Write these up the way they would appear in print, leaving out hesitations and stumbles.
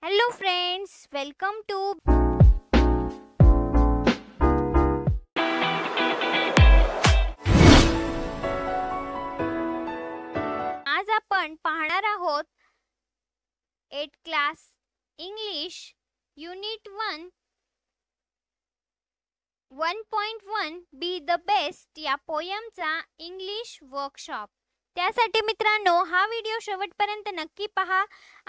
Hello friends, welcome to आज आपण पाहणार आहोत 8th class English unit 1.1 B the best या पोयमचा इंग्लिश वर्कशॉप। त्यासाठी मित्रांनो हा व्हिडिओ शेवटपर्यंत नक्की पहा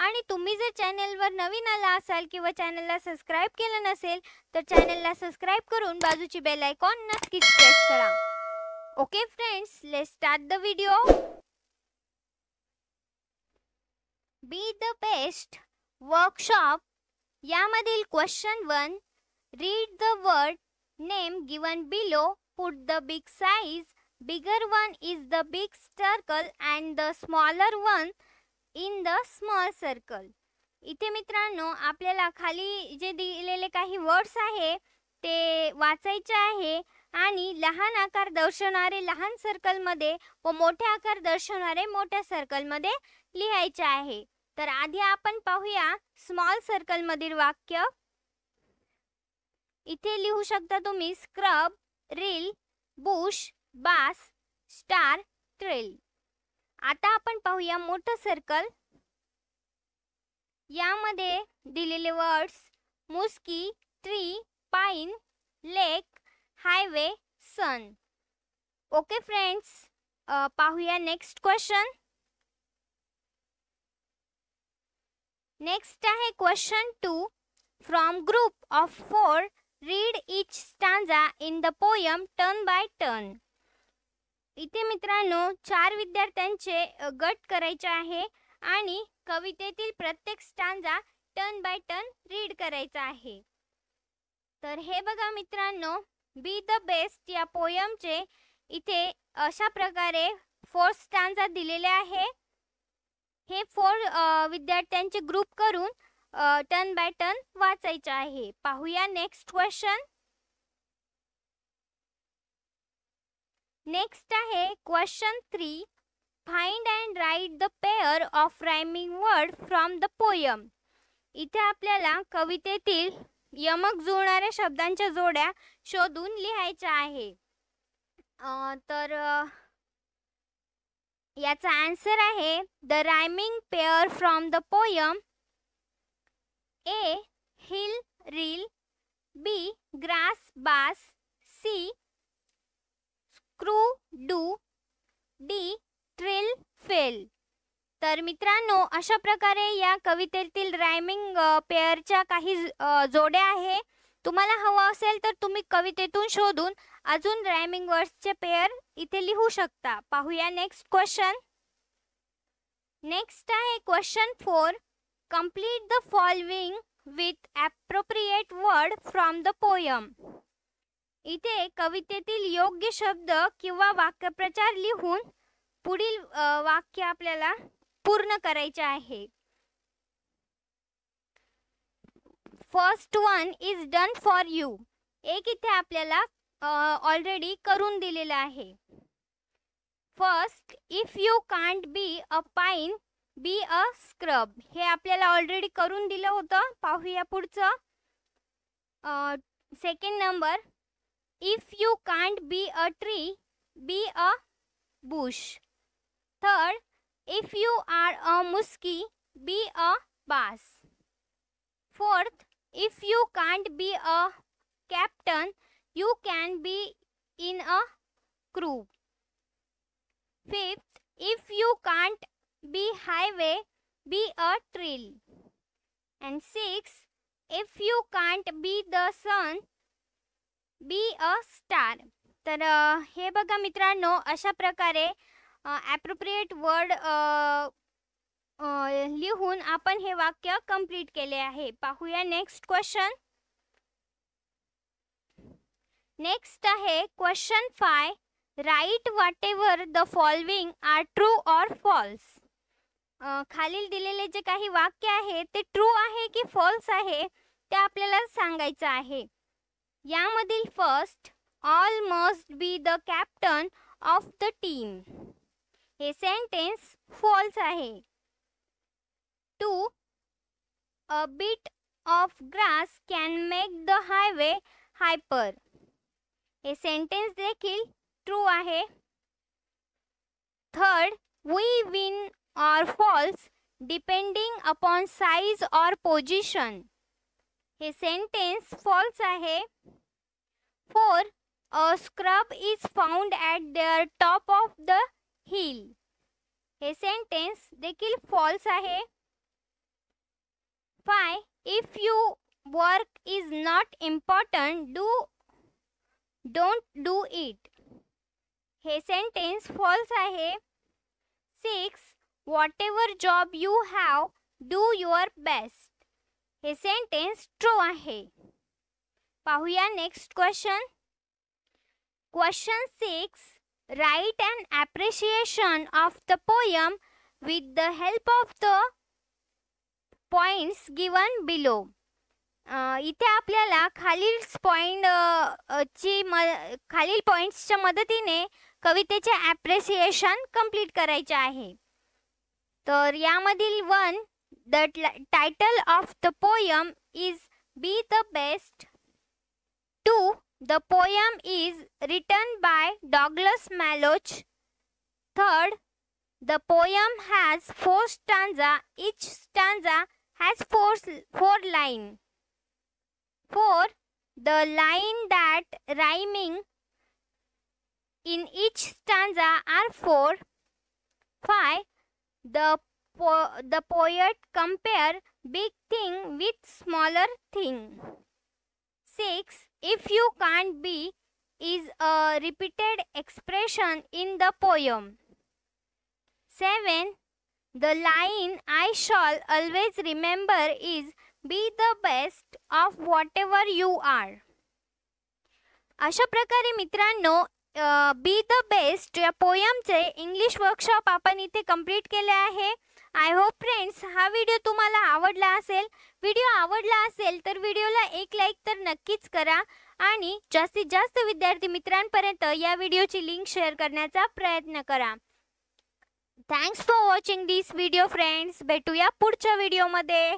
आणि तुम्ही जर चॅनलवर नवीन आला असाल किंवा चॅनलला सबस्क्राइब केलं नसेल तर चॅनलला सबस्क्राइब करून बाजूची बेल आयकॉन नक्कीच प्रेस करा। Okay friends, let's start the video. Be the best workshop यामधील question 1, read the word name given below, put the big size, bigger one is the big circle and the smaller one in the small circle। इथे मित्रांनो आपल्याला खाली जे दिलेले काही words आहे ते वाचायचे आहे आणि लहान आकार दर्शवणारे लहान सर्कल मध्ये व मोठे आकार दर्शवणारे मोठ्या सर्कल मध्ये लिहायचे आहे। तर आधी आपण पाहूया स्मॉल सर्कल मधील वाक्य। इथे लिहू शकता तुम्ही स्क्रब, रील, बुश, बास, स्टार, ट्रेल। आता आपण पाहूया मोठं सर्कल। यामध्ये दिलेले वर्ड्स मुस्की, ट्री, पाइन, लेक, हायवे, सन। ओके फ्रेंड्स, पाहूया नेक्स्ट क्वेश्चन। नेक्स्ट आहे question 2, from group of 4 read each stanza in the poem turn by turn। इथे मित्रांनो 4 विद्यार्थ्यांचे गट करायचे आहे आणि कवितेतील प्रत्येक stanza turn by turn read करायचा आहे। तर हे बघा मित्रांनो, बी द बेस्ट या पोयमचे इथे अशा प्रकारे 4 स्टांजा दिलेले आहे। हे 4 विद्यार्थ्यांचे ग्रुप करून टर्न बाय टर्न वाचायचे आहे। पाहूया नेक्स्ट क्वेश्चन। नेक्स्ट आहे question 3, find and right the pair of rhyming word from the poem. इथे आपल्याला कवितेतील यमक जुळणाऱ्या शब्दांच्या जोड्या शोधून लिहायच्या आहे। तर याचा आन्सर आहे the rhyming pair from the poem A, hill, reel, B, grass, bass, C, screw, do, D, trill, fill। तर मित्रांनो अशा प्रकारे या कवितेतील रायमिंग पेअरच्या काही जोड्या आहे। तुम्हाला हवा असेल तर तुम्ही कवितेतून शोधून अजून रायमिंग वर्ड्सचे पेअर इथे लिहू शकता। पाहूया नेक्स्ट क्वेश्चन। नेक्स्ट आहे question 4, complete the following with appropriate word from the poem। इथे कवितेतील योग्य शब्द किंवा वाक्यप्रचार लिहून पुढील वाक्य आपल्याला पूर्ण करायचे आहे। First one is done for you. एक इथे आपल्याला ऑलरेडी करून दिलेला आहे। First, if you can't be a pine be a scrub. हे आपल्याला ऑलरेडी करून दिलं होतं। पाहूया पुढचं। Second number, if you can't be a tree be a bush. Third, if you are a muskie be a bass. Fourth, if you can't be a captain you can be in a crew. Fifth, if you can't be highway be a trail। and 6, if you can't be the sun be a star। तर हे बघा मित्रांनो अशा प्रकारे appropriate word लिहून आपण हे वाक्य कंप्लीट केले आहे। पाहूया नेक्स्ट क्वेश्चन। नेक्स्ट आहे question 5, right whatever the following are true or false. खालील दिलेले जे काही वाक्य आहे ते ट्रू आहे की फॉल्स आहे ते आपल्याला सांगायचं आहे। यामधील first, all must be the captain of the team. हे सेंटेन्स फॉल्स आहे। 2, a bit of grass can make the highway hyper. हे सेंटेन्स देखील ट्रू आहे. Third, we win or false depending upon size or position. हे sentence false आहे. Four, a scrub is found at the top of the hill. हे sentence देखील false आहे. 5, if your work is not important, don't do it. हे sentence false आहे. 6, whatever job you have, do your best. हे sentence true आहे. पाहूया next question. Question 6. Write an appreciation of the poem with the help of the points given below. इथे आपल्याला खालील पॉइंट्सच्या मदतीने कवितेचे ॲप्रिसिएशन कंप्लीट करायचे आहे. तर यामधील 1, the title of the poem is Be the Best. 2, the poem is written by Douglas Malloch. Third, the poem has 4 stanzas. Each stanza has 4 lines. 4, the line that rhyming in each stanza are 4. 5, the poet compare big thing with smaller thing. 6, if you can't be is a repeated expression in the poem. 7, the line I shall always remember is be the best of whatever you are. अशा प्रकारे मित्रांनो बी the best या पोयमचे English workshop आपण इथे complete केले आहे. I hope friends हा video तुम्हाला आवडला असेल. व्हिडिओ आवडला असेल तर व्हिडिओला एक लाईक तर नक्कीच करा आणि जास्तीत जास्त विद्यार्थी मित्रांपर्यंत या व्हिडिओची लिंक शेअर करण्याचा प्रयत्न करा. Thanks for watching this video friends. भेटूया पुढच्या व्हिडिओमध्ये.